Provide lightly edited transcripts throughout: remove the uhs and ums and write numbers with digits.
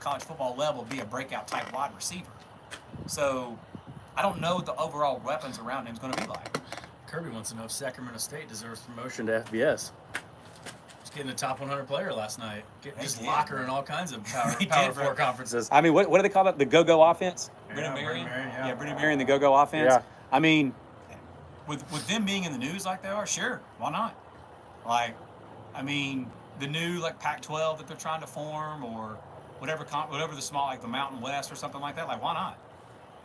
college football level be a breakout type wide receiver. So I don't know what the overall weapons around him is going to be like. Kirby wants to know if Sacramento State deserves promotion to FBS. Just getting a top 100 player last night. Just locker in all kinds of Power 4 conferences. I mean, what do they call that? The go-go offense? Brennan Marion? Yeah, Brennan Marion, the go-go offense. Yeah. I mean, with them being in the news like they are, sure, why not? Like, I mean, the new like Pac-12 that they're trying to form, or whatever the small, like the Mountain West or something like that. Like, why not?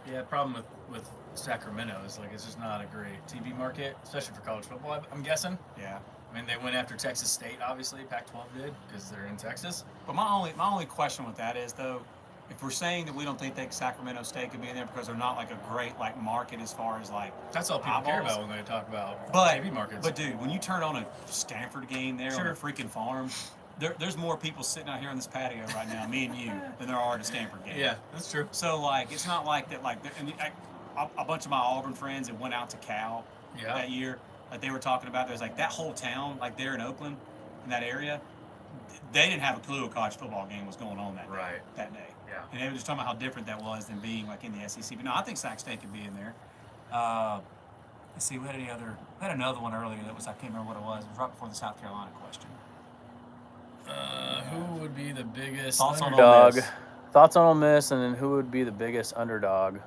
Yeah, the problem with Sacramento is like it's just not a great TV market, especially for college football. I'm guessing. Yeah. I mean, they went after Texas State, obviously. Pac-12 did because they're in Texas. But my only question with that is, though, if we're saying that we don't think Sacramento State could be in there because they're not like a great like market as far as like that's all people eyeballs. Care about when they talk about TV markets. But dude, when you turn on a Stanford game there on a freaking farm, there's more people sitting out here on this patio right now, me and you, than there are at a Stanford game. Yeah, that's true. So like, it's not like that. Like, and a bunch of my Auburn friends that went out to Cal that year, like they were talking about, there's like that whole town, like there in Oakland, in that area, they didn't have a clue a college football game was going on that day. Yeah. And they were just talking about how different that was than being like in the SEC. But no, I think Sac State could be in there. Let's see, we had another one earlier that was, I can't remember what it was. It was right before the South Carolina question. Who would be the biggest Thoughts on underdog? Ole Miss? thoughts on Ole Miss, and then who would be the biggest underdog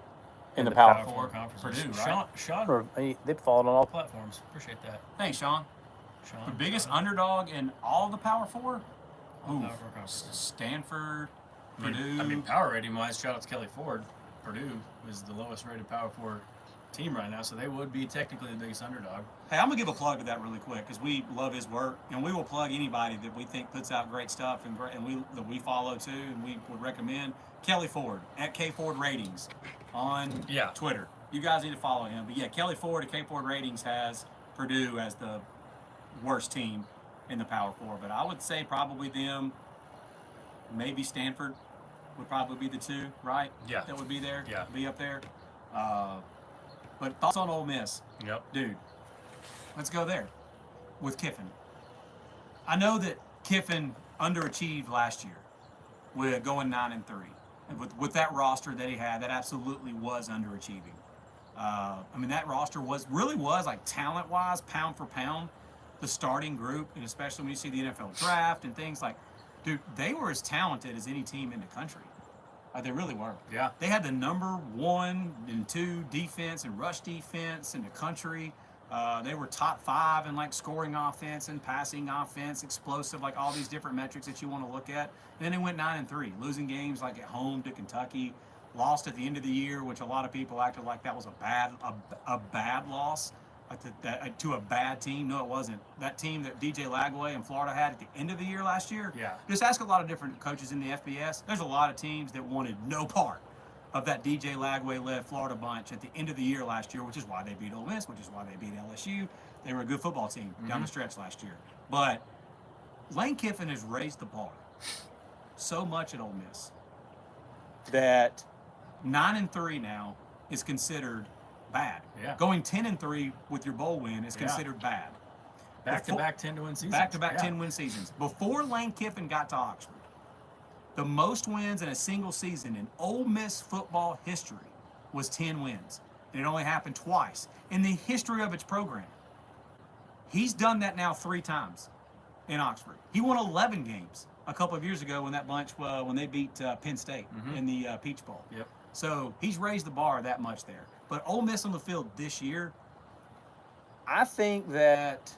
in the Power 4 conferences? Purdue, right? Sean, they've fallen on all platforms. Appreciate that. Thanks, Sean. The biggest underdog in all the Power 4? Ooh, Power 4 conferences. Stanford, Purdue. I mean, power rating wise, shout out to Kelly Ford. Purdue is the lowest rated Power 4 team right now, so they would be technically the biggest underdog. Hey, I'm going to give a plug to that really quick because we love his work, and we will plug anybody that we think puts out great stuff and that we follow too, and we would recommend. Kelly Ford at K Ford Ratings on Twitter. You guys need to follow him. But yeah, Kelly Ford at K Ford Ratings has Purdue as the worst team in the Power 4, but I would say probably them, maybe Stanford would probably be the two, right? Yeah. That would be there. Yeah. Be up there. But thoughts on Ole Miss? Yep. Dude, let's go there with Kiffin. I know that Kiffin underachieved last year with going 9-3. And with that roster that he had, that absolutely was underachieving. I mean, that roster was like talent-wise, pound for pound, the starting group, and especially when you see the NFL draft and things like, dude, they were as talented as any team in the country. They really were. Yeah. They had the number 1 and 2 defense and rush defense in the country. They were top 5 in like scoring offense and passing offense, explosive, like all these different metrics that you want to look at. And then they went 9-3, losing games like at home to Kentucky, lost at the end of the year, which a lot of people acted like that was a bad loss. To a bad team. No, it wasn't. That team that DJ Lagway in Florida had at the end of the year last year. Yeah. Just ask a lot of different coaches in the FBS. There's a lot of teams that wanted no part of that DJ Lagway-led Florida bunch at the end of the year last year, which is why they beat Ole Miss, which is why they beat LSU. They were a good football team down the stretch last year. But Lane Kiffin has raised the bar so much at Ole Miss that 9-3 now is considered bad. Yeah. Going 10-3 with your bowl win is considered bad. Back-to-back 10-win seasons. Back-to-back 10-win seasons. Before Lane Kiffin got to Oxford, the most wins in a single season in Ole Miss football history was 10 wins. And it only happened twice in the history of its program. He's done that now 3 times in Oxford. He won 11 games a couple of years ago when that bunch, when they beat Penn State in the Peach Bowl. Yep. So he's raised the bar that much there. But Ole Miss on the field this year, I think that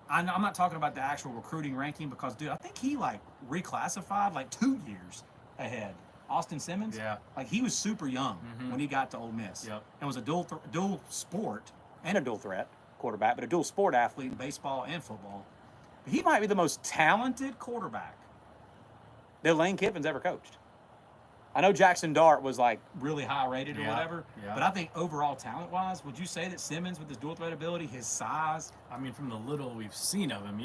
I'm not talking about the actual recruiting ranking because, dude, I think he like reclassified like 2 years ahead. Austin Simmons, like he was super young when he got to Ole Miss, and was a dual sport and a dual threat quarterback, but a dual sport athlete in baseball and football. But he might be the most talented quarterback that Lane Kiffin's ever coached. I know Jackson Dart was like really high rated or whatever, but I think overall talent-wise, would you say that Simmons with his dual threat ability, his size? I mean, from the little we've seen of him,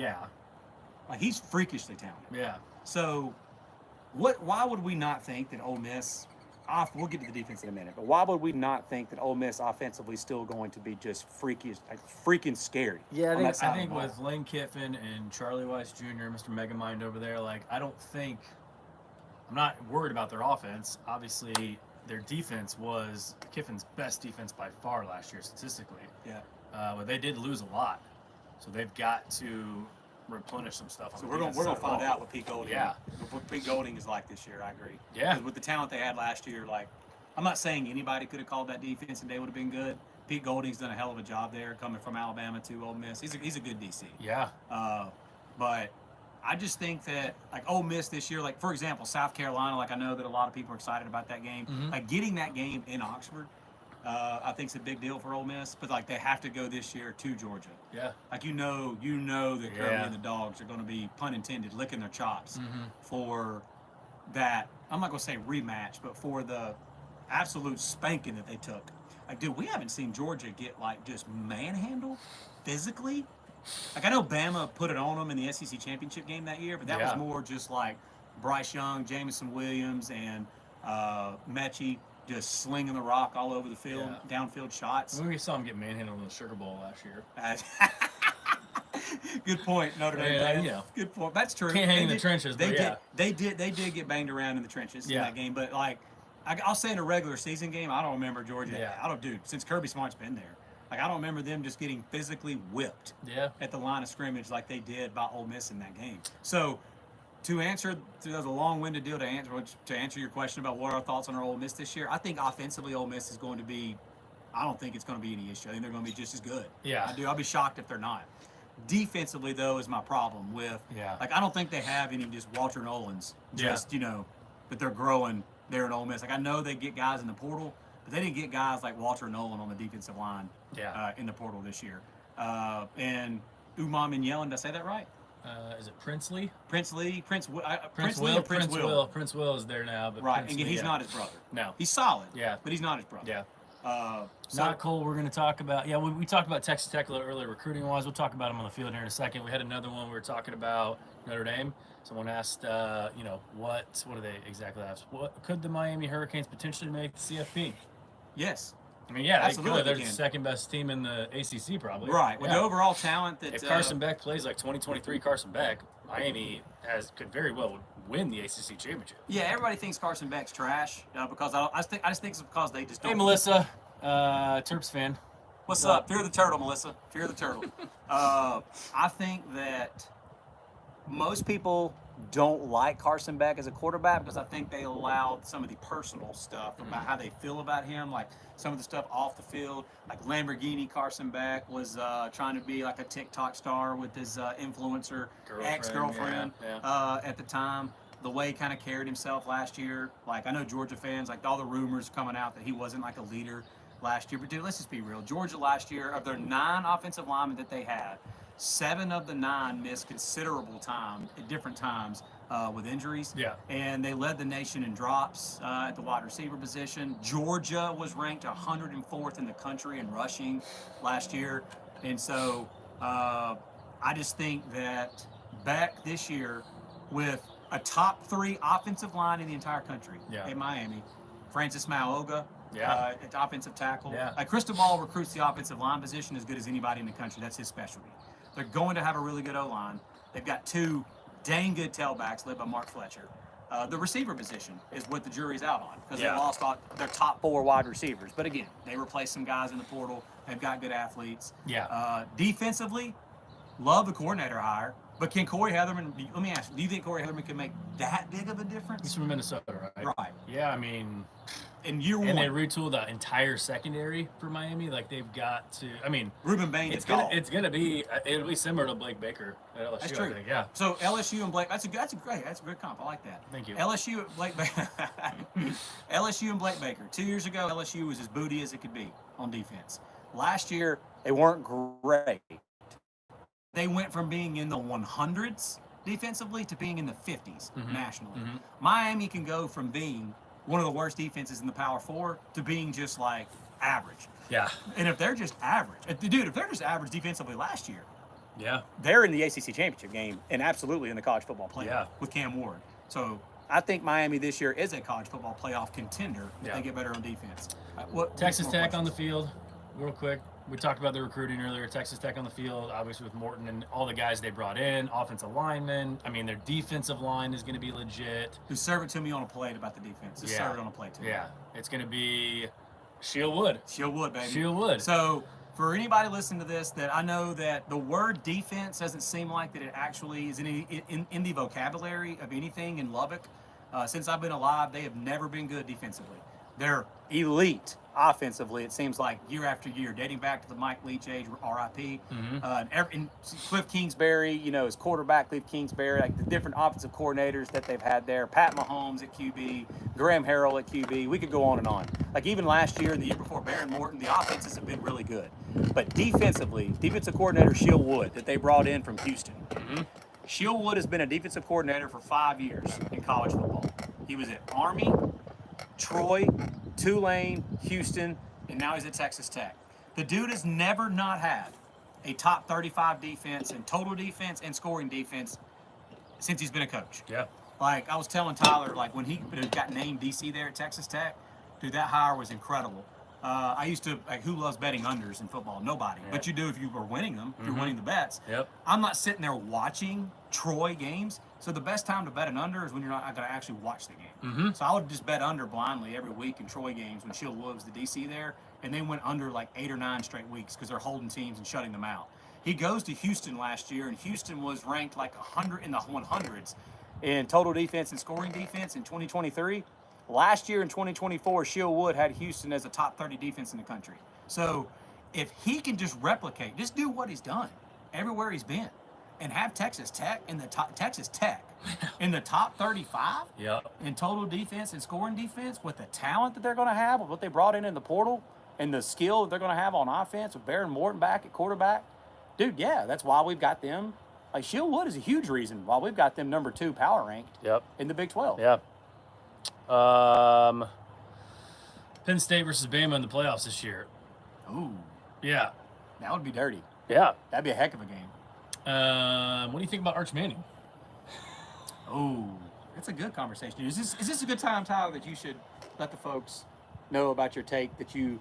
like he's freakishly talented. Yeah. So, why would we not think that Ole Miss? We'll get to the defense in a minute, but why would we not think that Ole Miss offensively is still going to be just freaking scary? Yeah, I think with Lane Kiffin and Charlie Weiss Jr., Mr. Megamind over there, like I don't think I'm not worried about their offense. Obviously, their defense was Kiffin's best defense by far last year statistically. Yeah. But they did lose a lot, so they've got to replenish some stuff. So we're gonna find out what Pete Golding. Yeah. What Pete Golding is like this year. I agree. Yeah. 'Cause with the talent they had last year, like I'm not saying anybody could have called that defense and they would have been good. Pete Golding's done a hell of a job there, coming from Alabama to Ole Miss. He's a good DC. Yeah. But I just think that like Ole Miss this year, like for example, South Carolina, like I know that a lot of people are excited about that game. Mhm. Like getting that game in Oxford, I think is a big deal for Ole Miss. But like they have to go this year to Georgia. Yeah. Like you know that Kirby Yeah. and the Dogs are going to be, pun intended, licking their chops Mhm. for that. I'm not going to say rematch, but for the absolute spanking that they took. Like, dude, we haven't seen Georgia get like just manhandled physically. Like I know Bama put it on them in the SEC championship game that year, but that Yeah. was more just like Bryce Young, Jamison Williams, and Mechie just slinging the rock all over the field, downfield shots. We saw them get manhandled in the Sugar Bowl last year. Good point, Notre Dame. Yeah, fans. you know. Good point. That's true. Can't hang They in the did- trenches, They but did. yeah. They did get banged around in the trenches in Yeah. that game. But like, I'll say in a regular season game, I don't remember Georgia. Yeah. I don't, dude. Since Kirby Smart's been there, like I don't remember them just getting physically whipped Yeah. at the line of scrimmage like they did by Ole Miss in that game. So, that was a long-winded deal to answer your question about what our thoughts on our Ole Miss this year. I think offensively, Ole Miss is going to be. I don't think it's going to be any issue. I think they're going to be just as good. Yeah. I do. I'll be shocked if they're not. Defensively, though, is my problem with. Yeah. Like I don't think they have any just Walter Nolans. Just but they're growing there at Ole Miss. Like I know they get guys in the portal, but they didn't get guys like Walter Nolan on the defensive line. Yeah. In the portal this year. And Umam and Yellen, did I say that right? Is it Princely? Prince Lee, Prince Will, Prince Will. Prince Will is there now, but Right, Princely, and he's yeah. not his brother. No. He's solid. Yeah. But he's not his brother. Yeah. So, Cool. We're going to talk about. Yeah, we talked about Texas Tech a little earlier, recruiting wise. We'll talk about them on the field here in a second. We had another one. We were talking about Notre Dame. Someone asked, what do they exactly ask? What could the Miami Hurricanes potentially make the CFP? yes. I mean, yeah, Absolutely They're they the can. second best team in the ACC, probably. Right. With Yeah. the overall talent that If Carson Beck plays like 2023 Carson Beck, Miami could very well win the ACC championship. Yeah, everybody thinks Carson Beck's trash because I just think it's because they just don't. Hey, Melissa, Terps fan. What's up? Fear the turtle, Melissa. Fear the turtle. I think that most people don't like Carson Beck as a quarterback because I think they allowed some of the personal stuff about how they feel about him, like some of the stuff off the field. Like Lamborghini Carson Beck was trying to be like a TikTok star with his influencer ex-girlfriend at the time. The way he kind of carried himself last year. Like I know Georgia fans, like all the rumors coming out that he wasn't like a leader last year. But dude, let's just be real. Georgia last year, of their 9 offensive linemen that they had, 7 of the 9 missed considerable time at different times with injuries. Yeah. And they led the nation in drops at the wide receiver position. Georgia was ranked 104th in the country in rushing last year. And so I just think that Beck this year, with a top 3 offensive line in the entire country at Miami, Francis Maoga, at the offensive tackle. Yeah. Like Cristobal recruits the offensive line position as good as anybody in the country. That's his specialty. They're going to have a really good O-line. They've got 2 dang good tailbacks led by Mark Fletcher. The receiver position is what the jury's out on because they lost their top 4 wide receivers. But again, they replaced some guys in the portal. They've got good athletes. Yeah. Defensively, love the coordinator hire. But can Corey Heatherman, let me ask you, do you think Corey Heatherman can make that big of a difference? He's from Minnesota, right? Right. Yeah, I mean, In year one. and they retooled the entire secondary for Miami. Like they've got to. I mean, Ruben Bain is gone. it'll be similar to Blake Baker at LSU. That's true. I think. Yeah. So LSU and Blake, that's a good comp. I like that. Thank you. LSU and Blake Baker. LSU and Blake Baker. 2 years ago, LSU was as booty as it could be on defense. Last year, they weren't great. They went from being in the 100s defensively to being in the 50s nationally. Mhm. Miami can go from being one of the worst defenses in the Power 4 to being just like average. Yeah. And if they're just average, if they're just average defensively last year, Yeah. they're in the ACC championship game and absolutely in the college football playoff Yeah. with Cam Ward. So I think Miami this year is a college football playoff contender if they get better on defense. Texas Tech on the field, real quick. We talked about the recruiting earlier. Texas Tech on the field, obviously with Morton and all the guys they brought in, offensive linemen. I mean, their defensive line is going to be legit. Just serve it to me on a plate about the defense. Just serve it on a plate to me. Yeah, it's going to be Shield Wood. Shield Wood, baby. Shield Wood. So for anybody listening to this, that I know that the word defense doesn't seem like that it actually is in the vocabulary of anything in Lubbock. Since I've been alive, they have never been good defensively. They're elite offensively, it seems like, year after year, dating back to the Mike Leach age, RIP. And Cliff Kingsbury, you know, his quarterback, Cliff Kingsbury, like the different offensive coordinators that they've had there, Pat Mahomes at QB, Graham Harrell at QB, we could go on and on. Like even last year and the year before, Baron Morton, the offenses have been really good. But defensively, defensive coordinator Shield Wood that they brought in from Houston. Shield Wood has been a defensive coordinator for 5 years in college football. He was at Army, Troy, Tulane, Houston, and now he's at Texas Tech. The dude has never not had a top 35 defense and total defense and scoring defense since he's been a coach. Yeah. Like I was telling Tyler, like when he got named DC there at Texas Tech, dude, that hire was incredible. I used to, like, who loves betting unders in football? Nobody. Yeah. But you do if you were winning them, if you're winning the bets. Yep. I'm not sitting there watching Troy games. So the best time to bet an under is when you're not going to actually watch the game. So I would just bet under blindly every week in Troy games when Shield Wood was the DC there. And they went under like 8 or 9 straight weeks because they're holding teams and shutting them out. He goes to Houston last year, and Houston was ranked like 100 in the 100s in total defense and scoring defense in 2023. Last year in 2024, Shield Wood had Houston as a top 30 defense in the country. So if he can just replicate, just do what he's done everywhere he's been, and have Texas Tech in the top 35 Yep. in total defense and scoring defense, with the talent that they're going to have, with what they brought in the portal, and the skill that they're going to have on offense with Baron Morton back at quarterback, dude, yeah, that's why we've got them. Like Shield Wood is a huge reason why we've got them number 2 power ranked in the Big 12. Yeah. Penn State versus Bama in the playoffs this year. Ooh, Yeah. that would be dirty. Yeah. That'd be a heck of a game. What do you think about Arch Manning? Oh, that's a good conversation. Is this a good time, Tyler, that you should let the folks know about your take that you?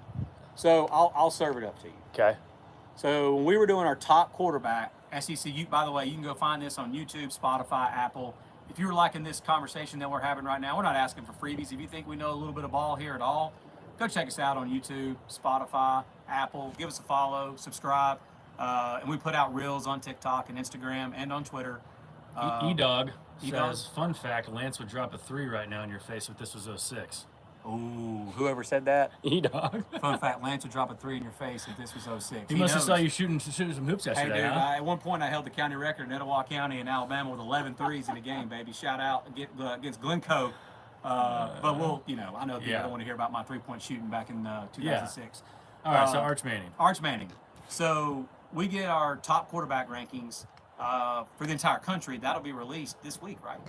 So I'll serve it up to you. Okay. So when we were doing our top quarterback, SEC, by the way, you can go find this on YouTube, Spotify, Apple. If you're liking this conversation that we're having right now, we're not asking for freebies. If you think we know a little bit of ball here at all, go check us out on YouTube, Spotify, Apple. Give us a follow, subscribe. And we put out reels on TikTok and Instagram and on Twitter. E-Dog E-Dog? says, fun fact, Lance would drop a 3 right now in your face if this was 06. Ooh, whoever said that? E-Dog. Fun fact, Lance would drop a 3 in your face if this was 06. He must have knows. saw you shooting some hoops Hey, yesterday, dude, huh? at one point I held the county record in Etowah County in Alabama with 11 threes in a game, baby. Shout out against Glencoe. But we'll, I know people don't want to hear about my three-point shooting back in 2006. All right, so Arch Manning. Arch Manning. So we get our top quarterback rankings for the entire country. That'll be released this week, right?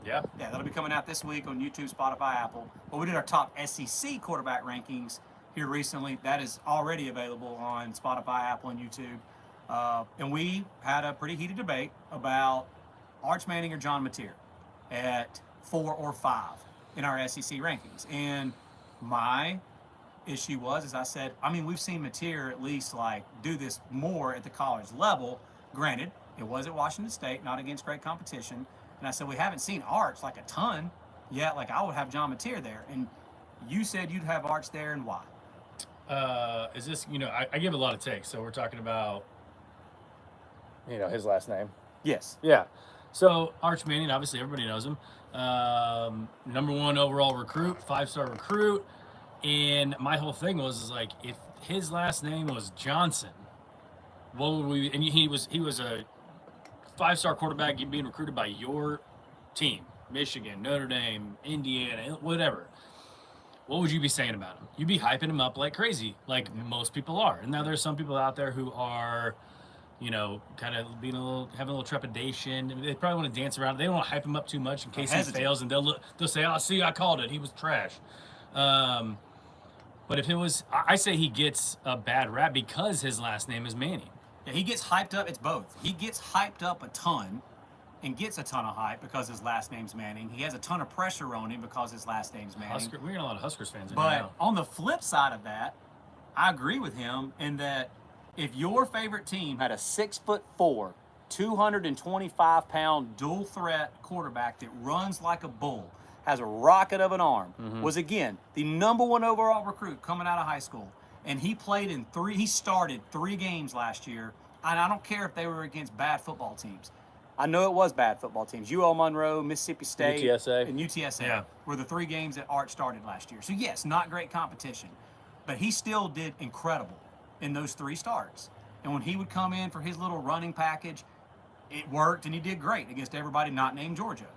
Yeah. Yeah, that'll be coming out this week on YouTube, Spotify, Apple. But we did our top SEC quarterback rankings here recently. That is already available on Spotify, Apple, and YouTube. And we had a pretty heated debate about Arch Manning or John Mateer at 4 or 5 in our SEC rankings. And my issue was, as I said, we've seen Mateer at least do this more at the college level. Granted, it was at Washington State, not against great competition. And I said, we haven't seen Arch a ton yet. I would have John Mateer there. And you said you'd have Arch there, and why? Is this, I give a lot of takes. So we're talking about, His last name. Yes. Yeah. so Arch Manning, obviously everybody knows him. Number 1 overall recruit, 5-star recruit. And my whole thing was if his last name was Johnson, what would we, and he was a 5-star quarterback being recruited by your team, Michigan, Notre Dame, Indiana, whatever. What would you be saying about him? You'd be hyping him up like crazy, like most people are. And now there's some people out there who are, kind of having a little trepidation. They probably want to dance around. They don't want to hype him up too much in case he fails, and they'll say, "Oh, see, I called it. He was trash." But if it was, I say he gets a bad rap because his last name is Manning. Yeah, he gets hyped up. It's both. He gets hyped up a ton and gets a ton of hype because his last name's Manning. He has a ton of pressure on him because his last name's Manning. We're getting a lot of Huskers fans in But now. on the flip side of that, I agree with him in that if your favorite team had a 6'4", 225-pound dual threat quarterback that runs like a bull, has a rocket of an arm, was again the #1 overall recruit coming out of high school, and he started 3 games last year, and I don't care if they were against bad football teams. I know it was bad football teams. UL Monroe, Mississippi State, UTSA. and UTSA were the 3 games that Art started last year. So yes, not great competition, but he still did incredible in those 3 starts. And when he would come in for his little running package, it worked, and he did great against everybody not named Georgia.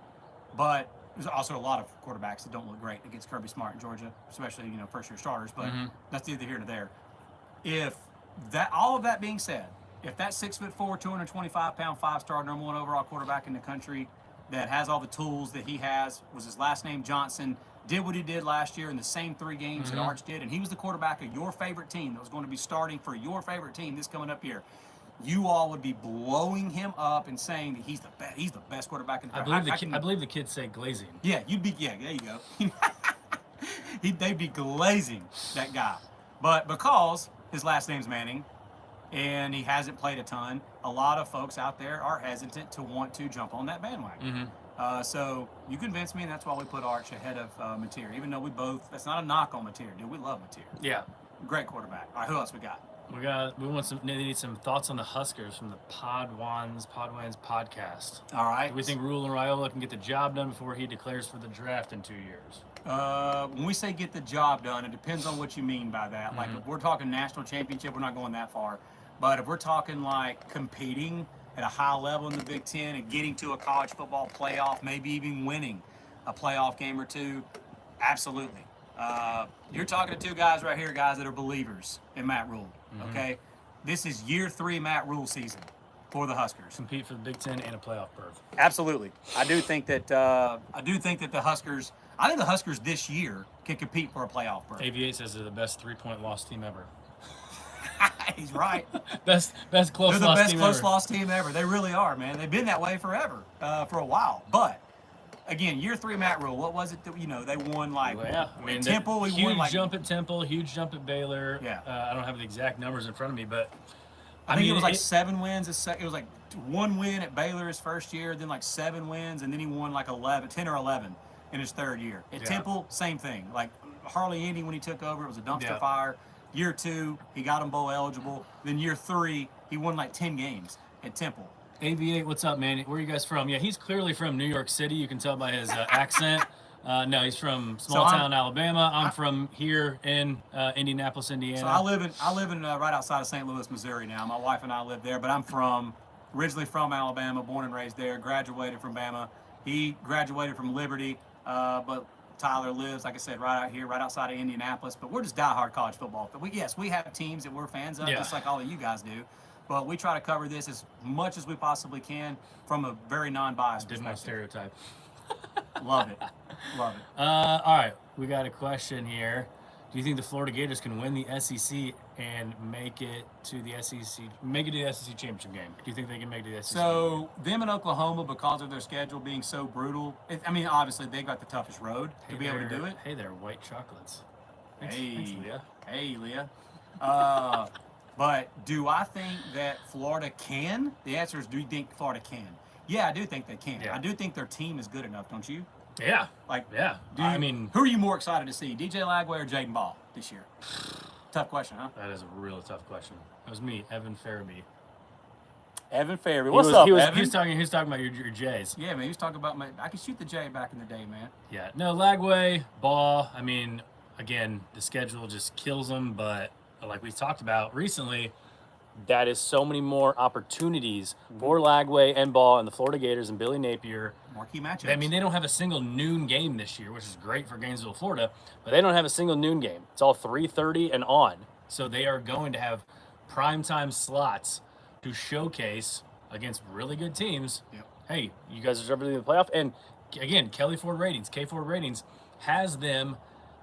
But there's also a lot of quarterbacks that don't look great against Kirby Smart in Georgia, especially first-year starters. But that's neither here nor there. All of that being said, if that 6'4", 225-pound 5-star #1 overall quarterback in the country that has all the tools that he has, was his last name Johnson, did what he did last year in the same 3 games that Arch did, and he was the quarterback of your favorite team that was going to be starting for your favorite team this coming up year, you all would be blowing him up and saying that he's the best quarterback in the draft. I believe the kids say glazing. Yeah, there you go. They'd be glazing that guy. But because his last name's Manning, and he hasn't played a ton, a lot of folks out there are hesitant to want to jump on that bandwagon. So you convinced me, and that's why we put Arch ahead of Mateer. Even though that's not a knock on Mateer, dude. We love Mateer. Yeah. Great quarterback. All right, who else we got? We need some thoughts on the Huskers from the Podwans podcast. All right. Do we think Rule and Raiola can get the job done before he declares for the draft in 2 years? When we say get the job done, it depends on what you mean by that. Like if we're talking national championship, we're not going that far. But if we're talking like competing at a high level in the Big Ten and getting to a college football playoff, maybe even winning a playoff game or 2, absolutely. You're talking to 2 guys right here, guys that are believers in Matt Rule. Okay, this is year 3 Matt Rule season for the Huskers. Compete for the Big Ten and a playoff berth. Absolutely, I do think that the Huskers. I think the Huskers this year can compete for a playoff berth. AV8 says they're the best 3-point loss team ever. He's right. best close They're the loss best team close ever. loss team ever. They really are, man. They've been that way forever, for a while. But again, year 3 Matt Rule. What was it that they won like? Well, yeah, I mean, Temple. We huge won like jump at Temple, huge jump at Baylor. Yeah. I don't have the exact numbers in front of me, but I think it was like 7 wins. It was like 1 win at Baylor his first year, then like 7 wins, and then he won like 10 or 11 in his 3rd year. At Temple, same thing. Like Harley Indy when he took over, it was a dumpster fire. Year 2, he got him bowl eligible. Then year 3, he won like 10 games at Temple. AV8, what's up, man? Where are you guys from? Yeah, he's clearly from New York City. You can tell by his accent. No, he's from small town Alabama. I'm from here in Indianapolis, Indiana. So I live in right outside of St. Louis, Missouri now. My wife and I live there, but I'm originally from Alabama, born and raised there. Graduated from Bama. He graduated from Liberty, but Tyler lives, like I said, right out here, right outside of Indianapolis. But we're just diehard college football. But we have teams that we're fans of, just like all of you guys do. But we try to cover this as much as we possibly can from a very non-biased Did my perspective. stereotype. Love it. Love it. All right, we got a question here. Do you think the Florida Gators can win the SEC and make it to the SEC championship game? Do you think they can make it to the SEC? So them in Oklahoma, because of their schedule being so brutal, obviously they got the toughest road to be able to do it. Hey there, white chocolates. Thanks, Leah. Leah. Hey, Leah. But do I think that Florida can? The answer is, do you think Florida can? Yeah, I do think they can. Yeah. I do think their team is good enough, don't you? Yeah. Yeah. I who are you more excited to see, DJ Lagway or Jaden Ball this year? Tough question, huh? That is a really tough question. It was me, Evan Farabee. Evan Farabee. What's up, Evan? He was talking about your Jays. Yeah, man. He was talking about I could shoot the J back in the day, man. Yeah. No, Lagway, Ball. Again, the schedule just kills them. But like we talked about recently, that is so many more opportunities for Lagway and Ball and the Florida Gators and Billy Napier. More key matchups. They don't have a single noon game this year, which is great for Gainesville, Florida, but they don't have a single noon game. It's all 3:30 and on. So they are going to have primetime slots to showcase against really good teams. Yep. Hey, you guys deserve to be in the playoff. And again, K4 Ratings has them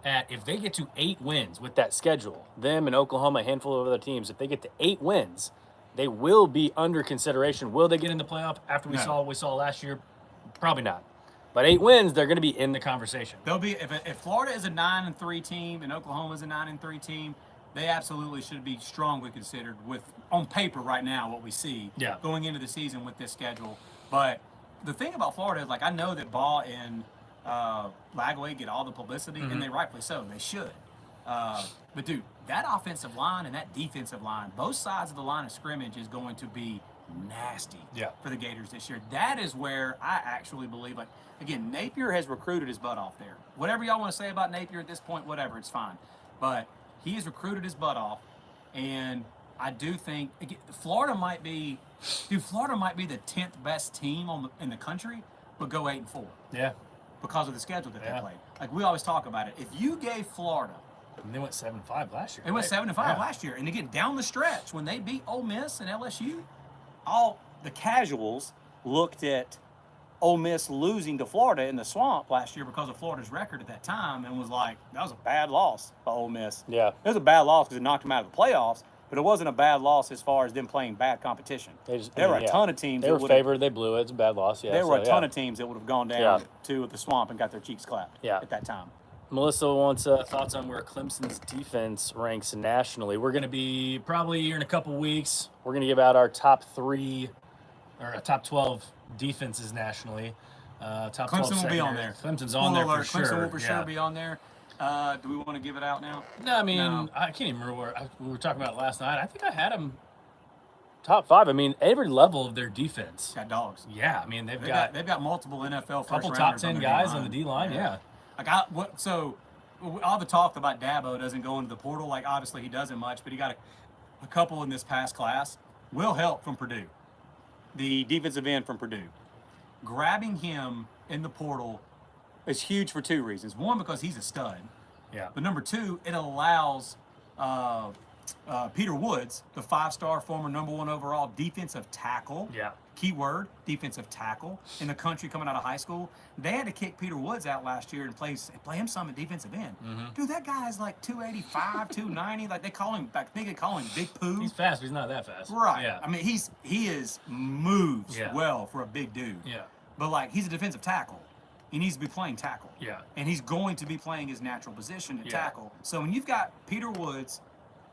at, if they get to 8 wins with that schedule, them and Oklahoma, a handful of other teams, if they get to 8 wins, they will be under consideration. Will they get in the playoff after we saw what we saw last year? Probably not. But 8 wins, they're going to be in the conversation. They'll be if Florida is a 9-3 team and Oklahoma is a 9-3 team, they absolutely should be strongly considered with on paper right now what we see Yeah. going into the season with this schedule. But the thing about Florida is, like, I know that Ball and Lagway get all the publicity, and they rightfully so. They should. But dude, that offensive line and that defensive line, both sides of the line of scrimmage is going to be nasty Yeah. for the Gators this year. That is where I actually believe, like, again, Napier has recruited his butt off there. Whatever y'all want to say about Napier at this point, whatever, it's fine. But he has recruited his butt off, and I do think again, Florida might be the 10th best team in the country, but go 8-4 Yeah. because of the schedule that Yeah. they played. Like we always talk about it. If you gave Florida, And they went 7-5 last year. they went right? 7-5 Yeah. last year, and again down the stretch when they beat Ole Miss and LSU, all the casuals looked at Ole Miss losing to Florida in the swamp last year because of Florida's record at that time, and was like, that was a bad loss by Ole Miss. Yeah. It was a bad loss because it knocked them out of the playoffs, but it wasn't a bad loss as far as them playing bad competition. There were a ton of teams. They that were would've- favored. They blew it. It's a bad loss. Yeah. There were so, a ton yeah. of teams that would have gone down Yeah. to the swamp and got their cheeks clapped Yeah. at that time. Melissa wants thoughts on where Clemson's defense ranks nationally. We're going to be probably here in a couple weeks. We're going to give out our top 3. Or top 12 defenses nationally. Top 12 Clemson will be on secondaries. there. Clemson's on there for Alert, sure. Clemson will for yeah. sure be on there. Do we want to give it out now? No, I mean, No. I can't even remember where we were talking about it last night. I think I had them Top 5. I mean, every level of their defense. Got dogs. Yeah, I mean, They've got multiple NFL a first couple top rounders 10 their guys D-line. on the D line. Yeah. Like all the talk about Dabo doesn't go into the portal. Like obviously he doesn't much, but he got a couple in this past class. Will Help from Purdue, the defensive end from Purdue. Grabbing him in the portal is huge for 2 reasons. One, because he's a stud. Yeah. But number 2, it allows Peter Woods, the 5-star former #1 overall defensive tackle. Yeah. Keyword, defensive tackle in the country coming out of high school. They had to kick Peter Woods out last year and play him some at defensive end. Dude, that guy's like 285, 290. Like they call him, I think they call him Big Pooh. He's fast, but he's not that fast. Right. Yeah. I mean, he is moves Yeah. well for a big dude. Yeah. But like he's a defensive tackle. He needs to be playing tackle. Yeah. And he's going to be playing his natural position at Yeah. tackle. So when you've got Peter Woods,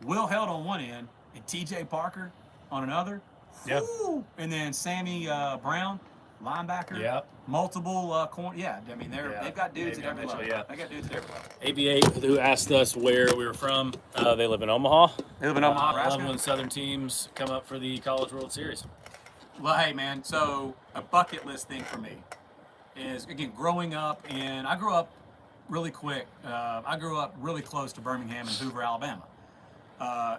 Will Held on one end, and TJ Parker on another, Yeah. whoo, and then Sammy Brown, linebacker, Yep. multiple corner. Yeah, I mean Yeah. they've got dudes They've at every got level. Mitchell, yeah. They got dudes at every level. AV8, who asked us where we were from. They live in Omaha. They live in I Omaha, love Nebraska. when Southern teams come up for the College World Series. Well, hey, man, so a bucket list thing for me is, again, growing up, and I grew up really quick. I grew up really close to Birmingham and Hoover, Alabama,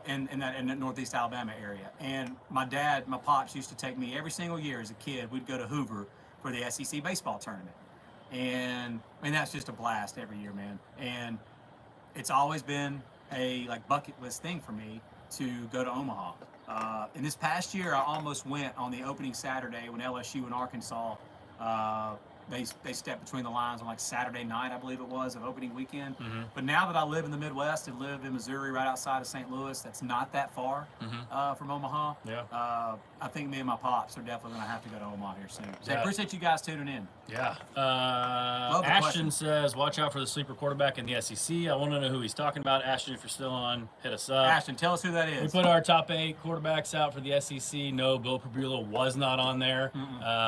in the Northeast Alabama area. And my pops used to take me every single year as a kid. We'd go to Hoover for the SEC baseball tournament. And that's just a blast every year, man. And it's always been a bucket list thing for me to go to Omaha. And this past year, I almost went on the opening Saturday when LSU and Arkansas they stepped between the lines on Saturday night, I believe it was, of opening weekend. But now that I live in the Midwest and live in Missouri, right outside of St. Louis, that's not that far from Omaha. Yeah. I think me and my pops are definitely going to have to go to Omaha here soon. So I Yeah. appreciate you guys tuning in. Yeah. the Ashton question. says, watch out for the sleeper quarterback in the SEC. I want to know who he's talking about. Ashton, if you're still on, hit us up. Ashton, tell us who that We is. put our top 8 quarterbacks out for the SEC. No, Bill Prabula was not on there.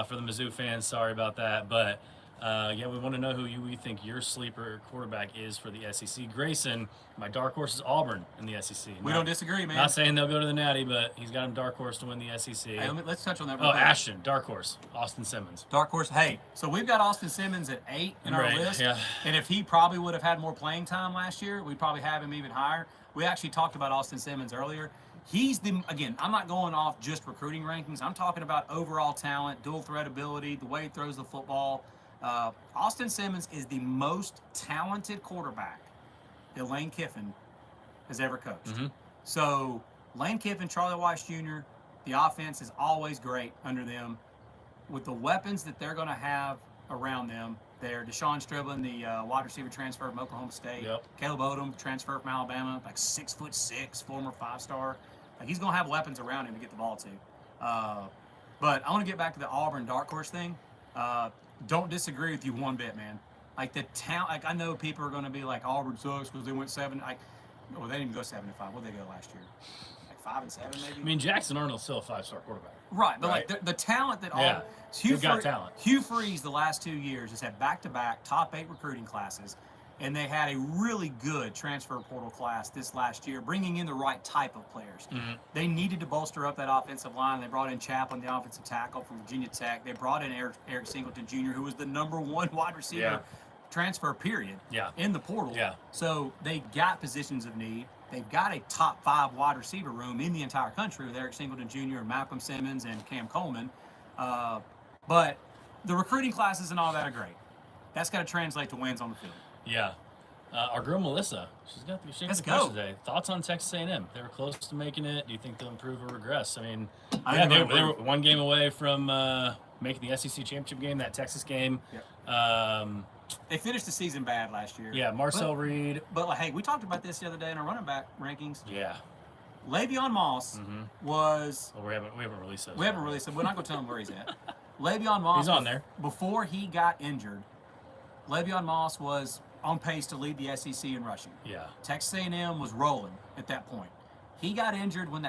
For the Mizzou fans, sorry about that. But yeah, we want to know who we think your sleeper quarterback is for the SEC. Grayson, my dark horse is Auburn in the SEC. We don't disagree, man. Not saying they'll go to the Natty, but he's got him dark horse to win the SEC. Hey, let's touch on that real Oh, quick. Ashton, dark horse, Austin Simmons. Dark horse. Hey, so we've got Austin Simmons at 8 in our Right, list. yeah. And if he probably would have had more playing time last year, we'd probably have him even higher. We actually talked about Austin Simmons earlier. He's again, I'm not going off just recruiting rankings. I'm talking about overall talent, dual threat ability, the way he throws the football. Austin Simmons is the most talented quarterback that Lane Kiffin has ever coached. So Lane Kiffin, Charlie Weiss Jr., the offense is always great under them. With the weapons that they're going to have around them, they're Deshaun Striblin, the wide receiver transfer from Oklahoma State. Yep. Caleb Odom, transfer from Alabama, 6'6", former 5-star. He's going to have weapons around him to get the ball to. But I want to get back to the Auburn dark horse thing. Don't disagree with you one bit, man. The talent. I know people are going to be like, Auburn sucks because they went 7. Well, they didn't even go 7-5. What did they go last year? Like 5-7, maybe. I mean, Jackson Arnold's still a 5-star quarterback. Right, but Right. like the talent that Yeah. They've got talent. Hugh Freeze the last 2 years has had back-to-back top 8 recruiting classes, and they had a really good transfer portal class this last year, bringing in the right type of players. Mhm. They needed to bolster up that offensive line. They brought in Chaplin, the offensive tackle from Virginia Tech. They brought in Eric Singleton Jr., who was the #1 wide receiver Yeah. transfer period Yeah. in the portal. Yeah. So they got positions of need. They've got a top 5 wide receiver room in the entire country with Eric Singleton Jr. and Malcolm Simmons and Cam Coleman. But the recruiting classes and all that are great. That's got to translate to wins on the field. Yeah. Our girl Melissa, she got the Let's question go. today. Thoughts on Texas A&M? They were close to making it. Do you think they'll improve or regress? I mean, I yeah, think they they'll were improve. one game away from making the SEC championship game, that Texas game. Yep. They finished the season bad last year. Yeah, Marcel Reed. But like, hey, we talked about this the other day in our running back rankings. Yeah. Le'Veon Moss Mm-hmm. was. Well, we haven't released those. We haven't really said. We're not going to tell him where he's at. Le'Veon Moss. He's on there. Before he got injured, Le'Veon Moss was on pace to lead the SEC in rushing. Yeah. Texas A&M was rolling at that point. He got injured when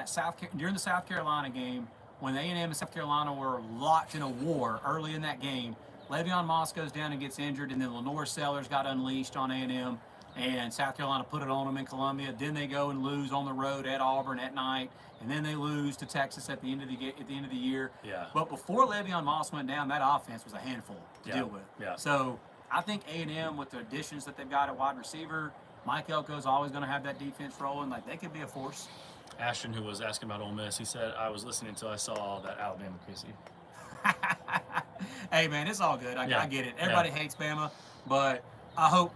during the South Carolina game, when A&M and South Carolina were locked in a war early in that game. Le'Veon Moss goes down and gets injured, and then Lenore Sellers got unleashed on A&M, and South Carolina put it on them in Columbia. Then they go and lose on the road at Auburn at night, and then they lose to Texas at the end of the year. Yeah. But before Le'Veon Moss went down, that offense was a handful to Yeah. deal with. Yeah. So I think A&M, with the additions that they've got at wide receiver, Mike Elko's always going to have that defense rolling. Like, they could be a force. Ashton, who was asking about Ole Miss, he said, I was listening until I saw that Alabama Casey. Hey, man, it's all good. I get it. Everybody hates Bama, but I hope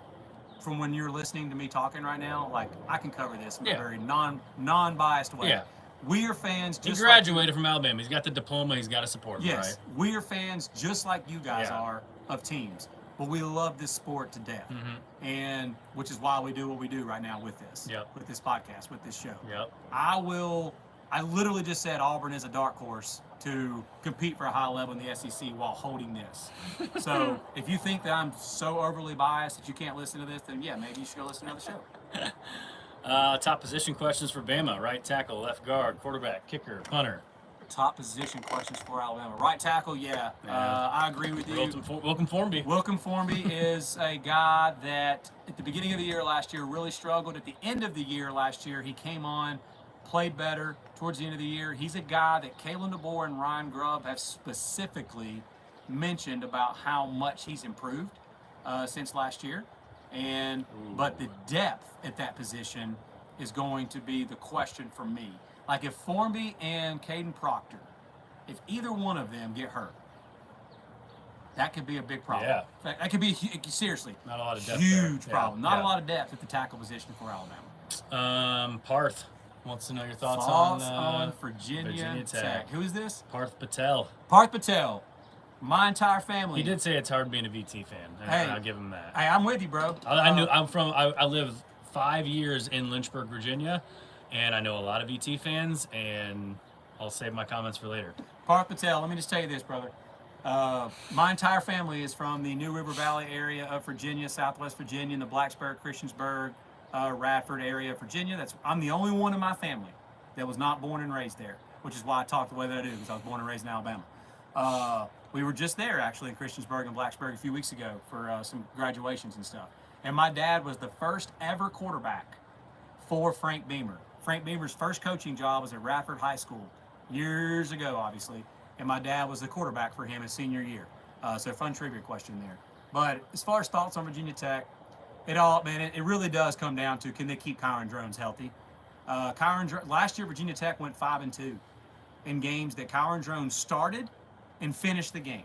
from when you're listening to me talking right now, like, I can cover this in a very non-biased way. Yeah. We are fans He just graduated from Alabama. He's got the diploma. He's got to support him, yes, right? we are fans just like you guys Yeah. are of teams, but we love this sport to death. Mm-hmm. And which is why we do what we do right now with this, Yep. with this podcast, with this show. Yep. I literally just said Auburn is a dark horse to compete for a high level in the SEC while holding this. So if you think that I'm so overly biased that you can't listen to this, then yeah, maybe you should go listen to the show. Top position questions for Bama: right tackle, left guard, quarterback, kicker, punter. Top position questions for Alabama. Right tackle, yeah. I agree with you. Welcome Formby. Wilcom Formby is a guy that at the beginning of the year last year really struggled. At the end of the year last year, he came on, played better towards the end of the year. He's a guy that Kalen DeBoer and Ryan Grubb have specifically mentioned about how much he's improved since last year. But the depth at that position is going to be the question for me. Like, if Formby and Caden Proctor, if either one of them get hurt, that could be a big problem. Yeah. That could be, seriously, Not a lot of depth huge there. problem. Yeah, Not yeah. a lot of depth at the tackle position for Alabama. Parth wants to know your thoughts on Virginia Virginia Tech. Tech. Who is this? Parth Patel. Parth Patel. My entire family. He did say it's hard being a VT fan. And Hey. I'll give him that. Hey, I'm with you, bro. I lived 5 years in Lynchburg, Virginia, and I know a lot of VT fans, and I'll save my comments for later. Parth Patel, let me just tell you this, brother. My entire family is from the New River Valley area of Virginia, Southwest Virginia, in the Blacksburg, Christiansburg, Radford area of Virginia. I'm the only one in my family that was not born and raised there, which is why I talk the way that I do, because I was born and raised in Alabama. We were just there, actually, in Christiansburg and Blacksburg a few weeks ago for some graduations and stuff. And my dad was the first ever quarterback for Frank Beamer. Frank Beamer's first coaching job was at Radford High School years ago, obviously. And my dad was the quarterback for him his senior year. So fun trivia question there. But as far as thoughts on Virginia Tech, it really does come down to, can they keep Kyron Drones healthy? Last year, Virginia Tech went 5-2 in games that Kyron Drones started and finished the game.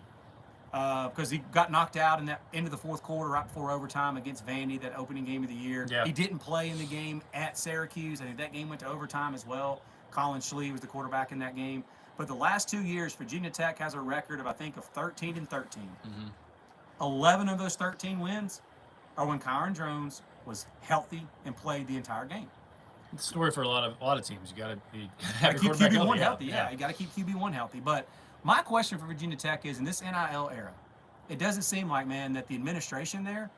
Because he got knocked out in that end of the fourth quarter right before overtime against Vandy, that opening game of the year. Yeah. He didn't play in the game at Syracuse. I think that game went to overtime as well. Colin Schlee was the quarterback in that game. But the last 2 years, Virginia Tech has a record of 13-13. 11 of those 13 wins are when Kyron Drones was healthy and played the entire game. It's a story for a lot of teams. You got to have your Keep quarterback QB1 healthy. healthy. Yeah, you got to keep QB1 healthy. But my question for Virginia Tech is, in this NIL era, it doesn't seem like, man, that the administration there,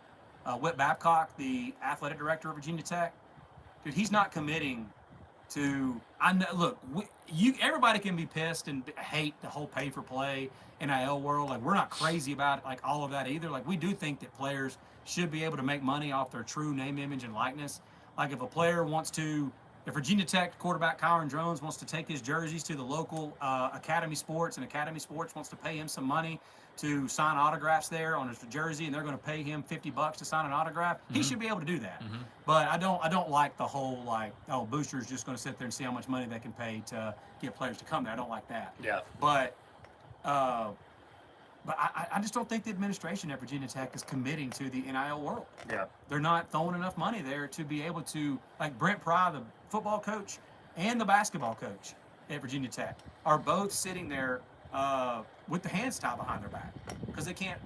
Whit Babcock, the athletic director of Virginia Tech, dude, he's not committing to. I know. Look, everybody can be pissed and hate the whole pay for play NIL world. Like, we're not crazy about like all of that either. Like, we do think that players should be able to make money off their true name, image, and likeness. Like, if a player wants to, if Virginia Tech quarterback Kyron Jones wants to take his jerseys to the local Academy Sports, and Academy Sports wants to pay him some money to sign autographs there on his jersey, and they're going to pay him $50 to sign an autograph, he should be able to do that. But I don't like the whole like, oh, Booster's just going to sit there and see how much money they can pay to get players to come there. I don't like that. Yeah. But I just don't think the administration at Virginia Tech is committing to the NIL world. Yeah. They're not throwing enough money there to be able to, like Brent Pry, the football coach, and the basketball coach at Virginia Tech are both sitting there with the hands tied behind their back because they can't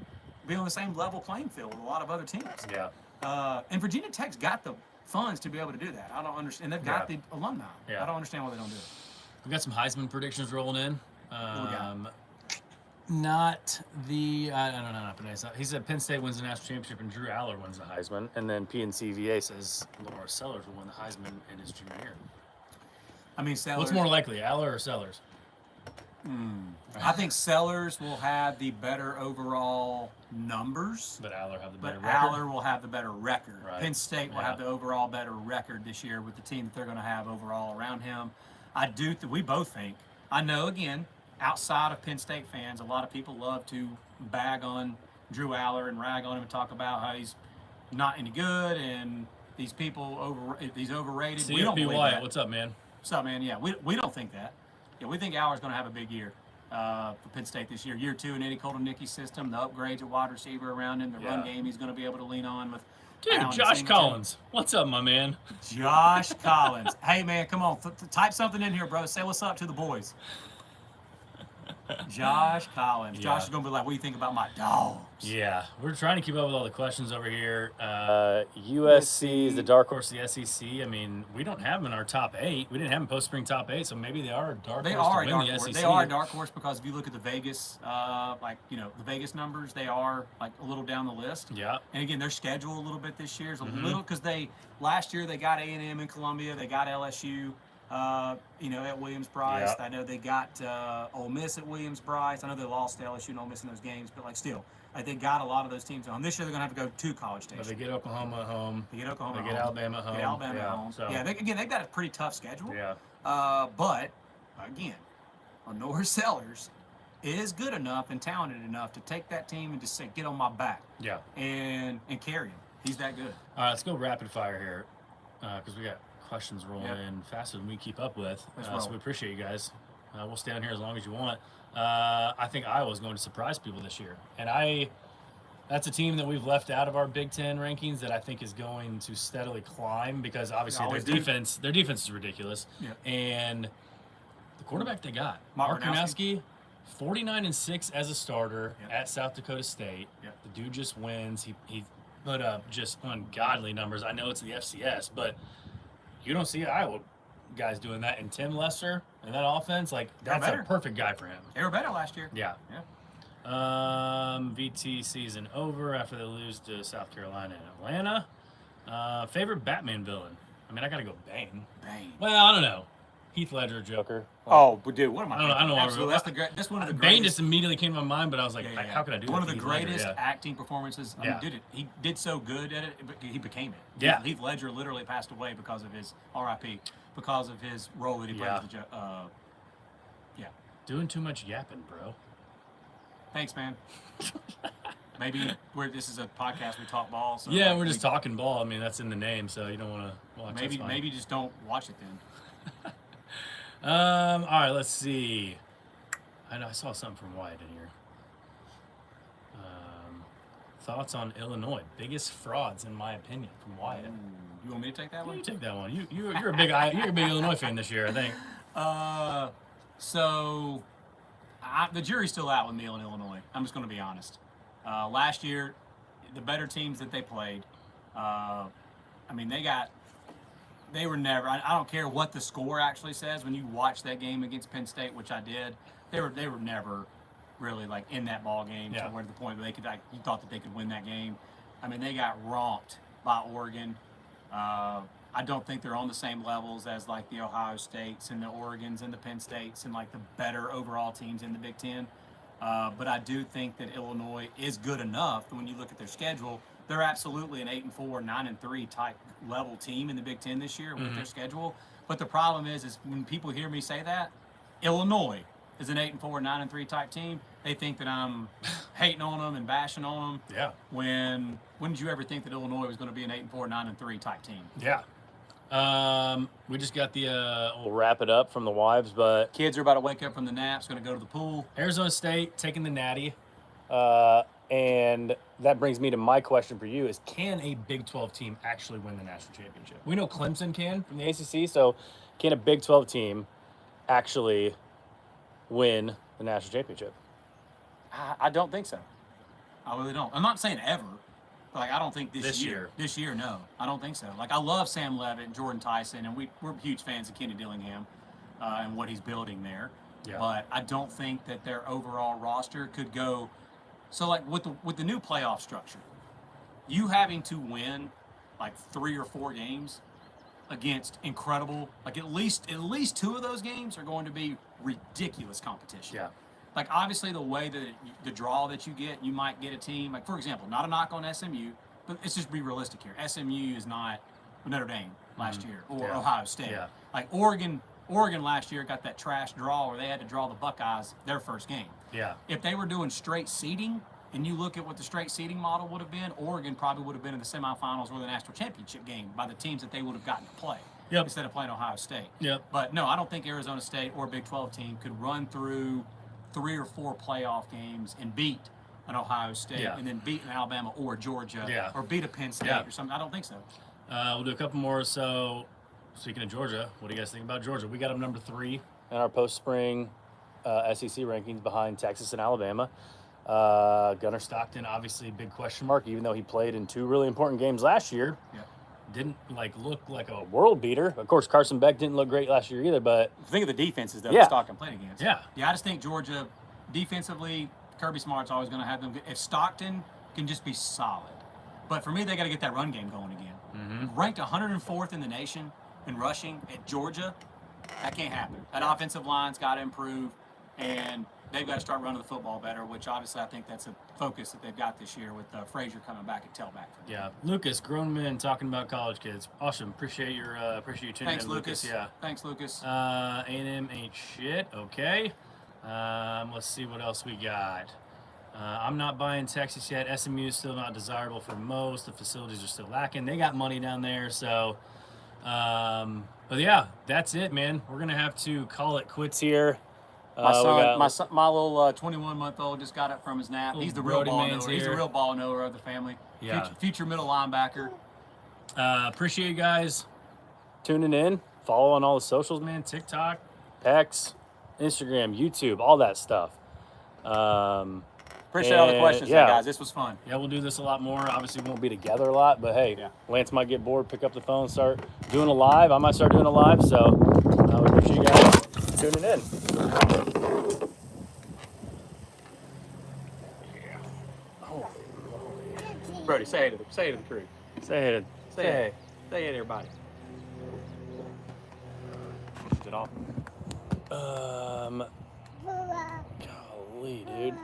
be on the same level playing field with a lot of other teams. Yeah. And Virginia Tech's got the funds to be able to do that. I don't understand. And they've got the alumni. Yeah. I don't understand why they don't do it. We got some Heisman predictions rolling in. we got? Not the I don't know. Not Panay. He said Penn State wins the national championship and Drew Aller wins the Heisman, and then PNCVA says Lamar Sellers will win the Heisman in his junior year. I mean, Sellers. What's more likely, Aller or Sellers? I think Sellers will have the better overall numbers. But Aller have the But better record. Aller will have the better record. Right. Penn State will Yeah. have the overall better record this year with the team that they're going to have overall around him. I do. We both think. I know, again, outside of Penn State fans, a lot of people love to bag on Drew Aller and rag on him and talk about how he's not any good and these people he's overrated. We don't CFB believe Wyatt, that. what's up, man? What's up, man? Yeah, we don't think that. Yeah, we think Aller's going to have a big year for Penn State this year. Year 2 in Eddie Koldenicki's system, the upgrades at wide receiver around him, the run Yeah. game he's going to be able to lean on with. Dude, Allen Josh Singleton. Collins. What's up, my man? Josh Collins. Hey, man, come on. Type something in here, bro. Say what's up to the boys. Josh Collins. Yeah. Josh is going to be like, what do you think about my dogs? Yeah, we're trying to keep up with all the questions over here. USC is the dark Of course, the SEC. I mean, we don't have them in our top 8. We didn't have them post-spring top 8, so maybe they are a dark They horse are a to dark win the horse. SEC. They are a dark horse because if you look at the Vegas, the Vegas numbers, they are like a little down the list. Yeah. And again, their schedule a little bit this year is a Mhm. little because last year they got A&M in Columbia, they got LSU, at Williams-Brice. Yeah. I know they got Ole Miss at Williams-Brice. I know they lost to LSU and Ole Miss in those games, but like still, like they got a lot of those teams on. This year they're gonna have to go to College But Station. they get Oklahoma at home. They get Oklahoma. They at get home. Alabama at home. Get Alabama at home. So, Yeah, they've got a pretty tough schedule. Yeah. But again, Honora Sellers is good enough and talented enough to take that team and just say, "Get on my back," yeah. and carry him. He's that good. All right, let's go rapid fire here because we got questions rolling Yep. in faster than we keep up with. Let's So roll. we appreciate you guys. We'll stay on here as long as you want. I think Iowa's going to surprise people this year, and that's a team that we've left out of our Big Ten rankings that I think is going to steadily climb because obviously their always do. defense is ridiculous, Yep. and the quarterback they got, Mark Mark Gronowski, 49-6 as a starter Yep. at South Dakota State. Yep. The dude just wins. He put up just ungodly numbers. I know it's the FCS, but you don't see Iowa guys doing that. And Tim Lesser and that offense, like They're that's a better. perfect guy for him. They were better last year. Yeah. Yeah. VT season over after they lose to South Carolina and Atlanta. Favorite Batman villain? I mean, I gotta go Bane. Bane. Well, I don't know. Heath Ledger, Joker. Joker. Oh, but dude, what am I? I don't know- I don't know why Absolutely. we're- That's the great. That's one of the Bane greatest. just immediately came to my mind, but I was like, Yeah, yeah, how could I do one that of the to Heath Ledger? greatest Yeah. acting performances. I mean, Yeah. dude, he did so good at it, but he became it. Yeah. Heath Ledger literally passed away because of his RIP, because of his role that he played Yeah. as the Doing too much yapping, bro. Thanks, man. Maybe this is a podcast. We talk ball. So Yeah, like, we're just talking ball. I mean, that's in the name, so you don't want to watch. Maybe that's fine. maybe just don't watch it then. All right, let's see. I know I saw something from Wyatt in here. Thoughts on Illinois? Biggest frauds, in my opinion, from Wyatt. You want me to take that one? You take that one. You're a big Illinois fan this year, I think. So the jury's still out with me on Illinois. I'm just going to be honest. Last year, the better teams that they played, I mean, they were never. I don't care what the score actually says. When you watch that game against Penn State, which I did, they were never really like in that ball game Yeah. to where the point where they could you thought that they could win that game. I mean, they got romped by Oregon. I don't think they're on the same levels as like the Ohio States and the Oregons and the Penn States and like the better overall teams in the Big Ten. But I do think that Illinois is good enough that when you look at their schedule, they're absolutely an 8-4, 9-3 type level team in the Big Ten this year with their schedule. But the problem is when people hear me say that, Illinois is an 8-4, 9-3 type team, they think that I'm hating on them and bashing on them. Yeah. When did you ever think that Illinois was going to be an 8-4, 9-3 type team? Yeah. We just got the We'll wrap it up from the wives, but Kids are about to wake up from the naps, going to go to the pool. Arizona State taking the Natty. and that brings me to my question for you: is Can a Big 12 team actually win the national championship? We know Clemson can. from the ACC, so can a Big 12 team actually win the national championship? I don't think so. I really don't. I'm not saying ever. But like I don't think This this year. year. This year, no. I don't think so. Like I love Sam Levitt and Jordan Tyson, and we're huge fans of Kenny Dillingham and what he's building there. Yeah. But I don't think that their overall roster could go. So like with the new playoff structure, you having to win like 3 or 4 games against incredible, like at least 2 of those games are going to be ridiculous competition. Yeah. Like obviously the way that the draw that you get, you might get a team like, for example, not a knock on SMU, but let's just be realistic here. SMU is not Notre Dame last year or Yeah. Ohio State. Yeah. Like Oregon last year got that trash draw where they had to draw the Buckeyes their first game. Yeah. If they were doing straight seeding, and you look at what the straight seeding model would have been, Oregon probably would have been in the semifinals or the national championship game by the teams that they would have gotten to play Yep. instead of playing Ohio State. Yep. But no, I don't think Arizona State or a Big 12 team could run through 3 or 4 playoff games and beat an Ohio State Yeah. and then beat an Alabama or Georgia Yeah. or beat a Penn State Yeah. or something. I don't think so. We'll do a couple more. So, speaking of Georgia, what do you guys think about Georgia? We got them number 3. In our post-spring SEC rankings behind Texas and Alabama. Gunnar Stockton, obviously, big question Mark, even though he played in 2 really important games last year, Yeah. Didn't look like a world beater. Of course, Carson Beck didn't look great last year either, but Think of the defenses that Yeah. Stockton played against. Yeah. Yeah, I just think Georgia defensively, Kirby Smart's always going to have them. If Stockton can just be solid, but for me, they got to get that run game going again. Mm-hmm. Ranked 104th in the nation in rushing at Georgia, that can't happen. That offensive line's got to improve, and they've got to start running the football better. Which obviously I think that's a focus that they've got this year with Frazier coming back at tailback. Yeah. Lucas, grown men talking about college kids. Awesome. Appreciate you tuning Thanks, in, Lucas. Yeah. Thanks, Lucas. A&M ain't shit. Okay. Let's see what else we got. I'm not buying Texas yet. SMU is still not desirable for most. The facilities are still lacking. They got money down there, so. But yeah, that's it, man. We're gonna have to call it quits here. My little 21-month-old just got up from his nap. He's the real Brody ball man's knower. He's the here. real ball knower of the family. Yeah. Future middle linebacker. Appreciate you guys. tuning in. Follow on all the socials, man. Man, TikTok. Pex, Instagram, YouTube, all that stuff. Appreciate all the And, questions, yeah. guys. This was fun. Yeah, we'll do this a lot more. Obviously, we won't Won't be together a lot, but hey, Yeah. Lance might get bored, pick up the phone, start doing a live. I might start doing a live, so we appreciate you guys tuning in. Brody, say hey to the crew. Say hey to Say hey. Say hey to everybody. Is it off? Golly, dude.